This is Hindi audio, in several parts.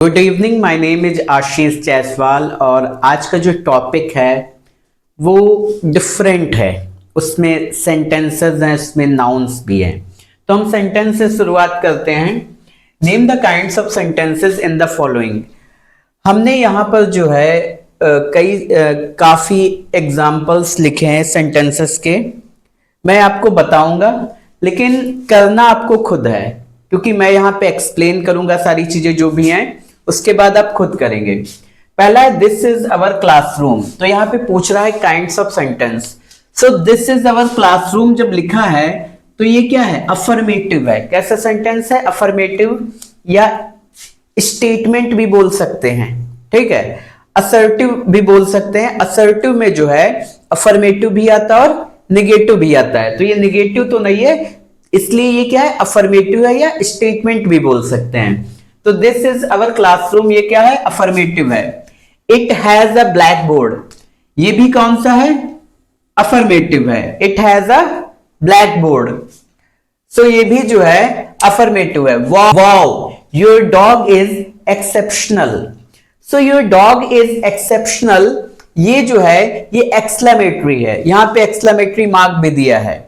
Good evening, my name is Ashish Jaiswal और आज का जो टॉपिक है वो डिफरेंट है। उसमें सेंटेंसेस हैं, उसमें नाउन्स भी हैं। तो हम सेंटेंस से शुरुआत करते हैं। Name the kinds of sentences in the following. हमने यहाँ पर जो है काफ़ी एग्जाम्पल्स लिखे हैं सेंटेंसेस के। मैं आपको बताऊंगा, लेकिन करना आपको खुद है, क्योंकि मैं यहाँ पे एक्सप्लेन करूंगा सारी चीजें जो भी हैं, उसके बाद आप खुद करेंगे। पहला है दिस इज अवर क्लासरूम। तो यहाँ पे पूछ रहा है kinds of sentence. So this is our classroom जब लिखा है तो ये क्या है? अफर्मेटिव है। कैसा सेंटेंस है? अफर्मेटिव या स्टेटमेंट भी बोल सकते हैं, ठीक है। असर्टिव भी बोल सकते हैं। असर्टिव में जो है अफर्मेटिव भी आता है और निगेटिव भी आता है। तो ये निगेटिव तो नहीं है, इसलिए ये क्या है? अफर्मेटिव है या स्टेटमेंट भी बोल सकते हैं। तो दिस इज अवर क्लासरूम, ये क्या है? अफर्मेटिव है। It has a black board, ये भी कौन सा है? अफर्मेटिव है। It has a black board, so ये भी जो है अफर्मेटिव है। Wow, your dog is exceptional. So your dog is exceptional, ये जो है ये एक्सक्लेमेटरी है। यहां पे एक्सक्लेमेटरी मार्क भी दिया है,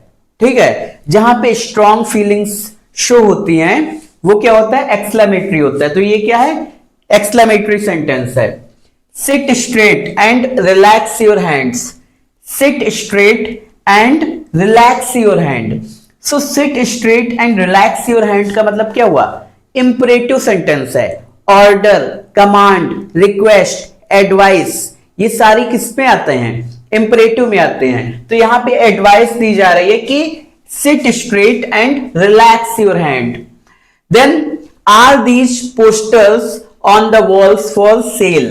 ठीक है। जहां पे स्ट्रॉन्ग फीलिंग्स शो होती हैं वो क्या होता है? एक्सक्लेमेटरी होता है। तो ये क्या है? एक्सक्लेमेटरी सेंटेंस है। Seat straight and relax your hands. Seat straight and relax your hand. So sit straight and relax your hand का मतलब क्या हुआ? इंपरेटिव सेंटेंस है। ऑर्डर, कमांड, रिक्वेस्ट, एडवाइस, ये सारी किस में आते हैं? इंपरेटिव में आते हैं। तो यहां पे एडवाइस दी जा रही है कि seat straight and relax your hand. Then are these posters on the walls for sale?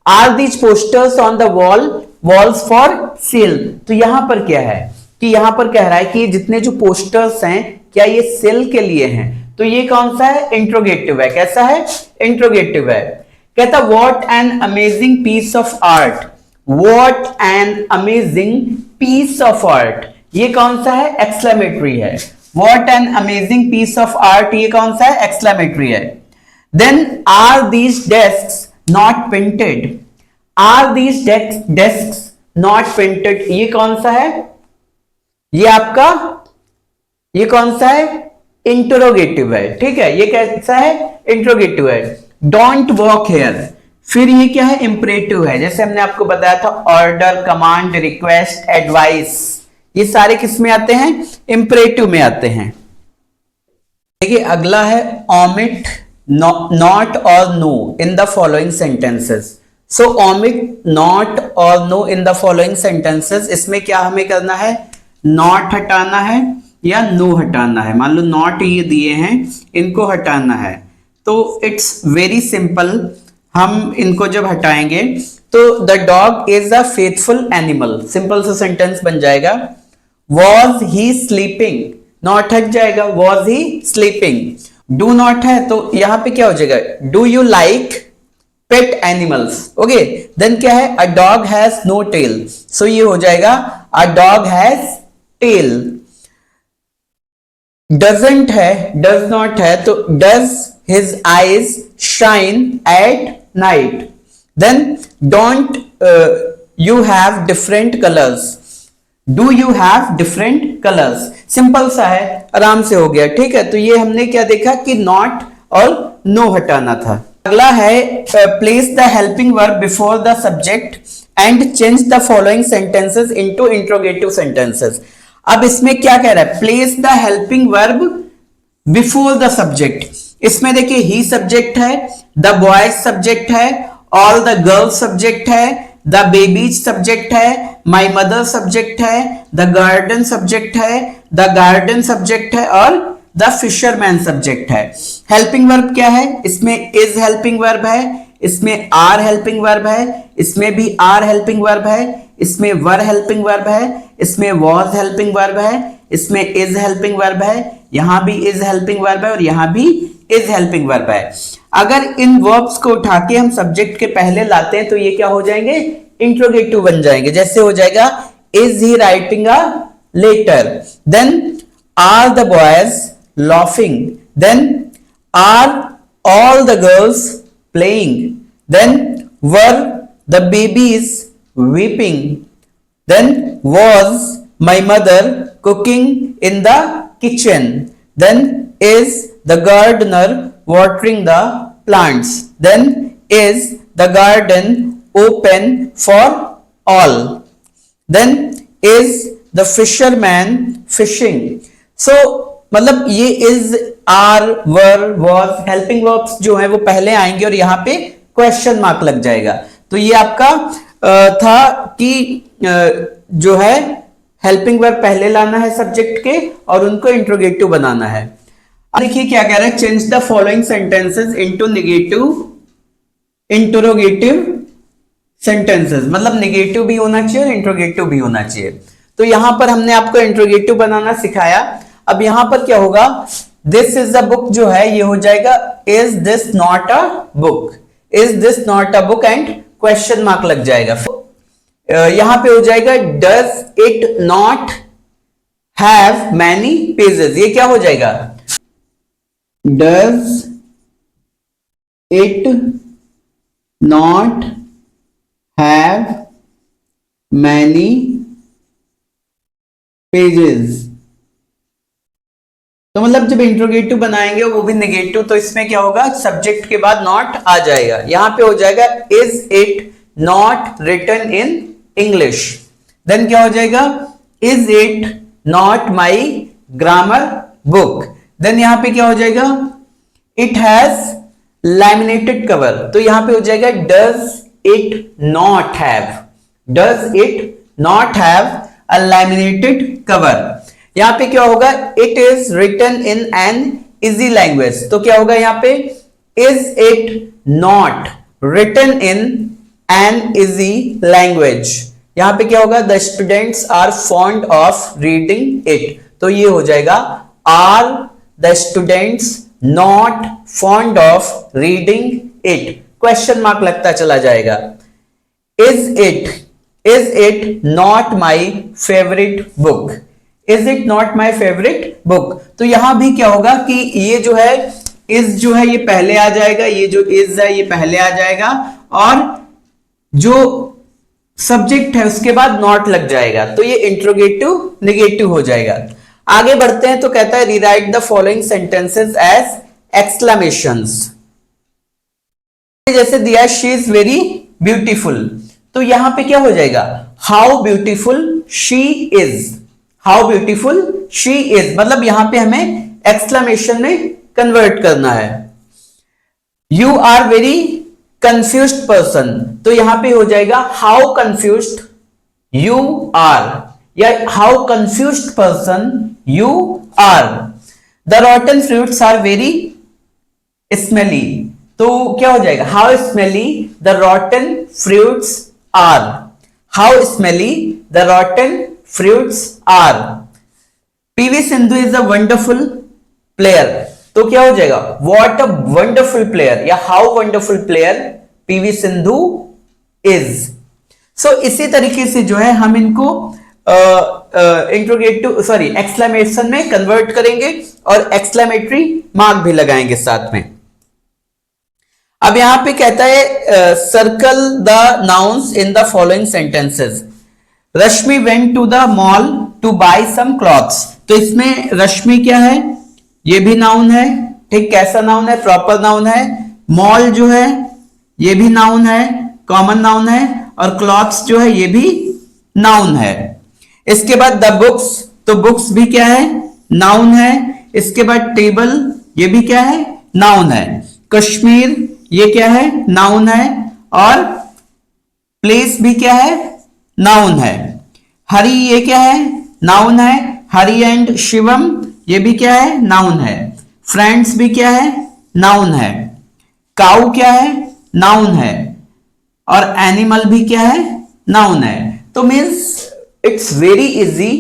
Are these posters on the walls for sale? तो यहां पर क्या है कि यहां पर कह रहा है कि जितने जो पोस्टर्स हैं क्या ये सेल के लिए हैं? तो ये कौन सा है? इंट्रोगेटिव है। कैसा है? इंट्रोगेटिव है। कहता what an amazing piece of art. What an amazing piece of art, ये कौन सा है? एक्सक्लेमेटरी है। What an amazing piece of art, ये कौन सा है? एक्सक्लेमेटरी है। Then are these desks not painted? Are these desks not painted, ये कौन सा है? ये आपका ये कौन सा है? इंटरोगेटिव है, ठीक है। ये कैसा है? इंटरोगेटिव है। Don't walk here, फिर ये क्या है? इंपरेटिव है। जैसे हमने आपको बताया था ऑर्डर, कमांड, रिक्वेस्ट, एडवाइस, ये सारे किस में आते हैं? इंपरेटिव में आते हैं। देखिए अगला है ओमिट नॉट और no in the following sentences. So omit not और no in the following sentences, इसमें क्या हमें करना है? नॉट हटाना है या नो हटाना है। मान लो नॉट ये दिए हैं, इनको हटाना है। तो इट्स वेरी सिंपल। हम इनको जब हटाएंगे तो the dog is a faithful animal, simple सा सेंटेंस बन जाएगा। Was he sleeping? नॉट हट जाएगा। Was he sleeping? Do not है तो यहां पे क्या हो जाएगा? Do you like pet animals? Okay, then क्या है? A dog has no tail, so ये हो जाएगा A dog has tail। doesn't है, does not है तो does his eyes shine at night? Then don't you have different colors? Do you have different colors? Simple सा है, आराम से हो गया, ठीक है। तो ये हमने क्या देखा कि नॉट और नो हटाना था। अगला है place the helping verb before the subject and change the following sentences into interrogative sentences. अब इसमें क्या कह रहा है? Place the helping verb before the subject. इसमें देखिए ही सब्जेक्ट है, द बॉयज सब्जेक्ट है, ऑल द गर्ल्स सब्जेक्ट है, द बेबीज सब्जेक्ट है, माई मदर सब्जेक्ट है, द गार्डन सब्जेक्ट है, द गार्डन सब्जेक्ट है और द फिशरमैन सब्जेक्ट है। हेल्पिंग वर्ब क्या है? इसमें इज हेल्पिंग वर्ब है, इसमें आर हेल्पिंग वर्ब है, इसमें भी आर हेल्पिंग वर्ब है, इसमें वर हेल्पिंग वर्ब है, इसमें वॉज हेल्पिंग वर्ब है, इसमें इज हेल्पिंग वर्ब है, यहां भी इज हेल्पिंग वर्ब है और यहां भी इज हेल्पिंग वर्ब है। अगर इन वर्ब्स को उठा के हम सब्जेक्ट के पहले लाते हैं तो ये क्या हो जाएंगे? इंट्रोगेटिव बन जाएंगे। जैसे हो जाएगा is he writing a letter, then are the boys laughing, then are all the girls playing. Then were the babies weeping? Then was my mother cooking in the kitchen? Then is the gardener watering the plants? Then is the garden open for all? Then is the fisherman fishing? So मतलब ये is, are, were, was, helping verbs जो है वो पहले आएंगे और यहाँ पे क्वेश्चन मार्क लग जाएगा। तो ये आपका था कि जो है हेल्पिंग वर्ब पहले लाना है सब्जेक्ट के और उनको इंट्रोगेटिव बनाना है। अब देखिए क्या कह रहा है, change the following sentences into negative interrogative sentences, मतलब नेगेटिव भी होना चाहिए और इंट्रोगेटिव भी होना चाहिए। तो यहां पर हमने आपको इंट्रोगेटिव बनाना सिखाया। अब यहां पर क्या होगा, दिस इज अ बुक जो है ये हो जाएगा is this not a book, is this not a book and question mark लग जाएगा। यहां पे हो जाएगा does it not have many pages, ये क्या हो जाएगा, does it not have many pages. तो मतलब जब इंट्रोगेटिव बनाएंगे वो भी नेगेटिव, तो इसमें क्या होगा, सब्जेक्ट के बाद नॉट आ जाएगा। यहां पे हो जाएगा is it not written in English. Then क्या हो जाएगा, is it not my grammar book. Then यहां पे क्या हो जाएगा, इट हैज लैमिनेटेड कवर। तो यहां पे हो जाएगा does it not have, does it not have a laminated cover. यहां पे क्या होगा, it is written in an easy language. तो क्या होगा यहां पे, is it not written in an easy language. यहां पे क्या होगा, the students are fond of reading it. तो ये हो जाएगा are the students not fond of reading it, question mark लगता चला जाएगा। Is it not my favourite book, is it not my favourite book. तो यहां भी क्या होगा कि ये जो है इज जो है ये पहले आ जाएगा, ये जो इज है ये पहले आ जाएगा और जो सब्जेक्ट है उसके बाद नॉट लग जाएगा। तो ये इंट्रोगेटिव नेगेटिव हो जाएगा। आगे बढ़ते हैं तो कहता है rewrite the following sentences as exclamations. जैसे दिया शी इज वेरी ब्यूटीफुल, तो यहां पे क्या हो जाएगा, how beautiful she is, how beautiful she is, मतलब यहां पे हमें एक्सक्लेमेशन में कन्वर्ट करना है। You are very confused person, तो यहां पे हो जाएगा हाउ कंफ्यूज्ड यू आर, या how confused person you are. The rotten fruits are very smelly, तो क्या हो जाएगा, how smelly the rotten fruits are, how smelly the rotten fruits are. PV Sindhu is a wonderful player, तो क्या हो जाएगा, what a wonderful player या how wonderful player PV Sindhu is. So इसी तरीके से जो है हम इनको इंट्रोगेटिव एक्सक्लेमेशन में कन्वर्ट करेंगे और एक्सक्लेमेटरी मार्क भी लगाएंगे साथ में। अब यहां पे कहता है circle the nouns in the following sentences. Rashmi went to the mall to buy some clothes, तो इसमें रश्मि क्या है, ये भी नाउन है, ठीक, कैसा नाउन है, प्रॉपर नाउन है। मॉल जो है ये भी नाउन है, कॉमन नाउन है, और क्लॉथ्स जो है ये भी नाउन है। इसके बाद द बुक्स, तो बुक्स भी क्या है, नाउन है। इसके बाद टेबल, ये भी क्या है, नाउन है। कश्मीर ये क्या है, नाउन है, और प्लेस भी क्या है, नाउन है। हरि ये क्या है, नाउन है, हरि एंड शिवम ये भी क्या है, नाउन है। फ्रेंड्स भी क्या है, नाउन है। काउ क्या है, नाउन है, और एनिमल भी क्या है, नाउन है। तो मीन्स इट्स वेरी इजी।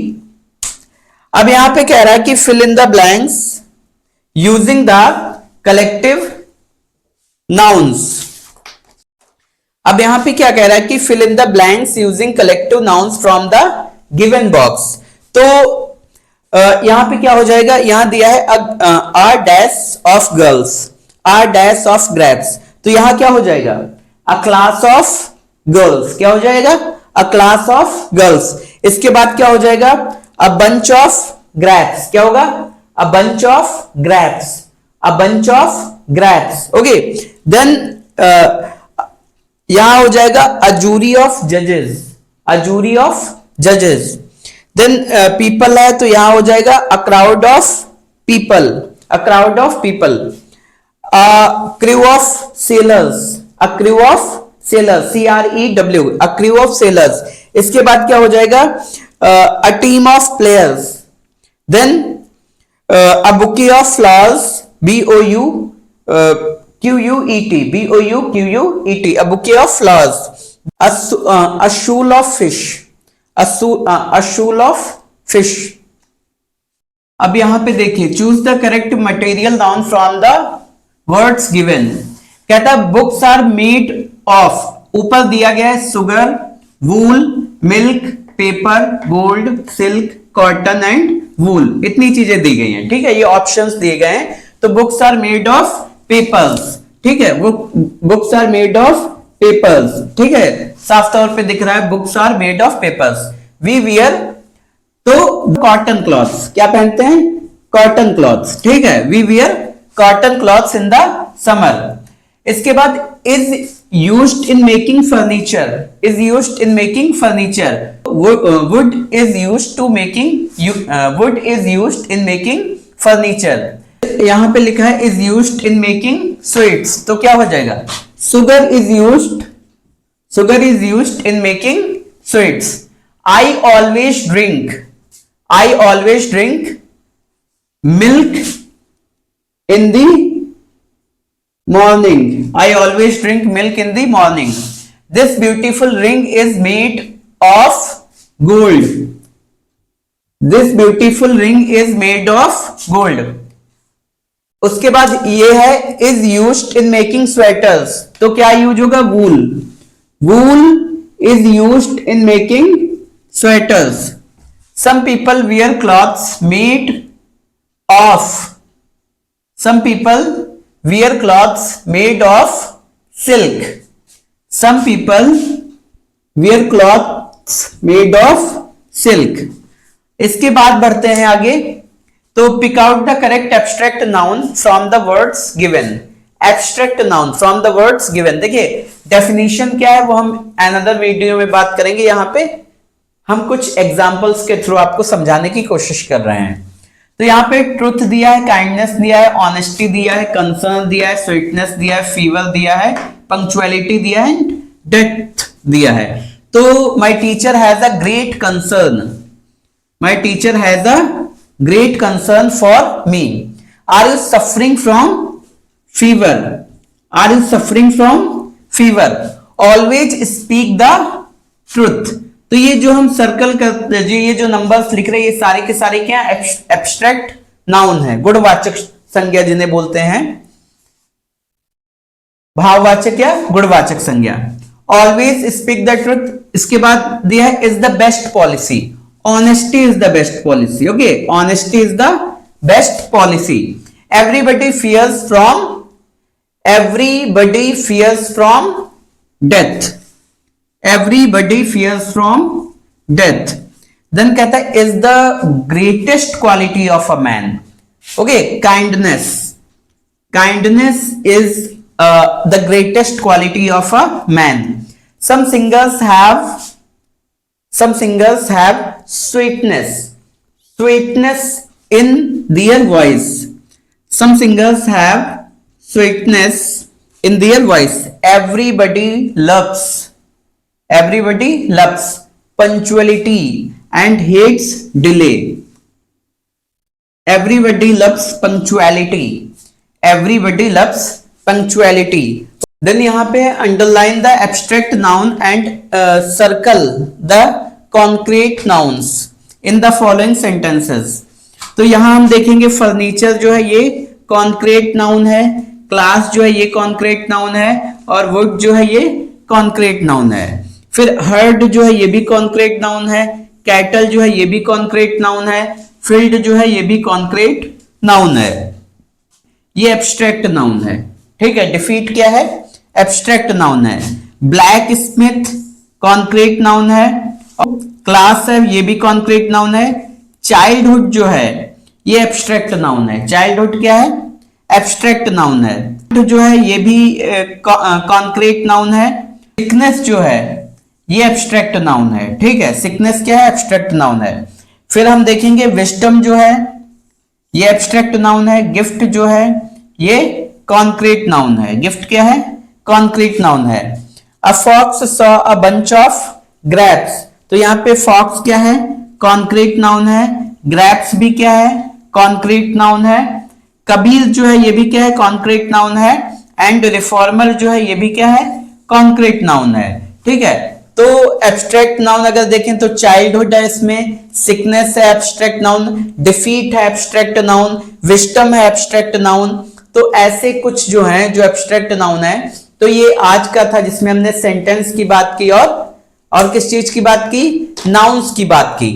अब यहां पे कह रहा है कि fill in the blanks using the collective nouns. अब यहां पे क्या कह रहा है कि fill in the blanks using collective nouns from the given box. तो यहां पे क्या हो जाएगा, यहां दिया है are dash of girls, are dash of grapes, तो यहां क्या हो जाएगा, अ क्लास ऑफ गर्ल्स, क्या हो जाएगा, अ क्लास ऑफ गर्ल्स। इसके बाद क्या हो जाएगा, अ बंच ऑफ ग्रैप्स, क्या होगा, अ bunch of grasps, a bunch of grasps. Okay, then यहां हो जाएगा अ जूरी ऑफ जजेस, अ जूरी ऑफ जजेस। देन पीपल है तो यहां हो जाएगा a crowd of people, a crowd of people. A crew of sellers, a crew of sellers, CREW, a crew of sellers. इसके बाद क्या हो जाएगा, a team of players. Then a bouquet of flowers, BOUQUET, BOUQUET, a bouquet of flowers. A shoal of fish, a shoal of fish. अब यहां पे देखिए, choose the correct material noun from the words given. कहता है बुक्स आर मेड ऑफ, ऊपर दिया गया है sugar, wool, milk, paper, gold, silk, cotton and wool, इतनी चीजें दी गई हैं, ठीक है, ये ऑप्शंस दिए गए हैं। तो books are made of papers, ठीक है, books are made of papers, ठीक है, साफ तौर पे दिख रहा है books are made of papers. We wear, तो कॉटन क्लॉथ्स, क्या पहनते हैं, कॉटन क्लॉथ्स, ठीक है, we wear cotton clothes in the summer. इसके बाद is used in making furniture, is used in making furniture. Wood is used to making, wood is used in making furniture. यहां पे लिखा है is used in making sweets, तो क्या हो जाएगा, sugar is used, sugar is used in making sweets. I always drink milk in the morning. I always drink milk in the morning. This beautiful ring is made of gold. This beautiful ring is made of gold. उसके बाद ये है is used in making sweaters, तो क्या यूज होगा, wool. Wool is used in making sweaters. Some people wear clothes made of, some people wear clothes made of silk. Some people wear clothes made of silk. इसके बाद बढ़ते हैं आगे, तो pick out the correct abstract noun from the words given. Abstract noun from the words given. देखिए डेफिनेशन क्या है वो हम अनदर वीडियो में बात करेंगे, यहां पे हम कुछ एग्जांपल्स के थ्रू आपको समझाने की कोशिश कर रहे हैं। तो यहाँ पे ट्रुथ दिया है, काइंडनेस दिया है, ऑनेस्टी दिया है, कंसर्न दिया है, स्वीटनेस दिया है, फीवर दिया है, पंक्चुअलिटी दिया है, डेथ दिया है। तो my teacher has a great concern, my teacher has a great concern for me. Are you suffering from fever, are you suffering from fever? Always speak the truth। तो ये जो हम सर्कल करते हैं, ये जो नंबर्स लिख रहे हैं, ये सारे के सारे क्या एब्स्ट्रैक्ट नाउन है, गुणवाचक संज्ञा जिन्हें बोलते हैं, भाववाचक या गुणवाचक संज्ञा। ऑलवेज स्पीक द ट्रुथ, इसके बाद दिया है is the best policy, honesty is the best policy. Okay, honesty is the best policy. Everybody fears from, everybody fears from death, everybody fears from death। then कहता है is the greatest quality of a man। okay, kindness, kindness is the greatest quality of a man। some singers have sweetness, sweetness in their voice। some singers have sweetness in their voice। everybody loves punctuality and hates delay। everybody loves punctuality, everybody loves punctuality। then यहां पे underline the abstract noun and circle the concrete nouns in the following sentences। तो यहां हम देखेंगे फर्नीचर जो है ये कॉन्क्रीट नाउन है, क्लास जो है ये कॉन्क्रीट नाउन है, और वुड जो है ये कॉन्क्रीट नाउन है। फिर हर्ड जो है ये भी कॉन्क्रीट नाउन है, कैटल जो है ये भी कॉन्क्रीट नाउन है, फील्ड जो है ये भी कॉन्क्रीट नाउन है। ये एब्स्ट्रैक्ट नाउन है, ठीक है। डिफीट क्या है, एब्स्ट्रैक्ट नाउन है। ब्लैक स्मिथ कॉन्क्रीट नाउन है। क्लास है, ये भी कॉन्क्रीट नाउन है। चाइल्डहुड जो है ये एब्स्ट्रैक्ट नाउन है। चाइल्डहुड क्या है? एब्स्ट्रैक्ट नाउन है। जो है ये भी कॉन्क्रीट नाउन है। सिकनेस जो है ये एब्स्ट्रैक्ट नाउन है। ठीक है, सिकनेस क्या है? एब्स्ट्रैक्ट नाउन है। फिर हम देखेंगे विजडम जो है ये एब्स्ट्रैक्ट नाउन है। गिफ्ट जो है ये कॉन्क्रीट नाउन है। गिफ्ट क्या है? कॉन्क्रीट नाउन है। A fox saw a bunch of grapes, तो यहाँ पे फॉक्स क्या है? कॉन्क्रीट नाउन है। ग्रेप्स भी क्या है? कॉन्क्रीट नाउन है। कबीर जो है ये भी क्या है? कॉन्क्रीट नाउन है। एंड रिफॉर्मर जो है ये भी क्या है? कॉन्क्रीट नाउन है। ठीक है, तो एब्स्ट्रैक्ट नाउन अगर देखें तो चाइल्डहुड है, इसमें सिकनेस है एब्स्ट्रैक्ट नाउन, डिफीट है एब्स्ट्रैक्ट नाउन, विजडम है एब्स्ट्रैक्ट नाउन। तो ऐसे कुछ जो हैं जो एब्स्ट्रैक्ट नाउन है। तो ये आज का था जिसमें हमने सेंटेंस की बात की और किस चीज की बात की? नाउन्स की बात की।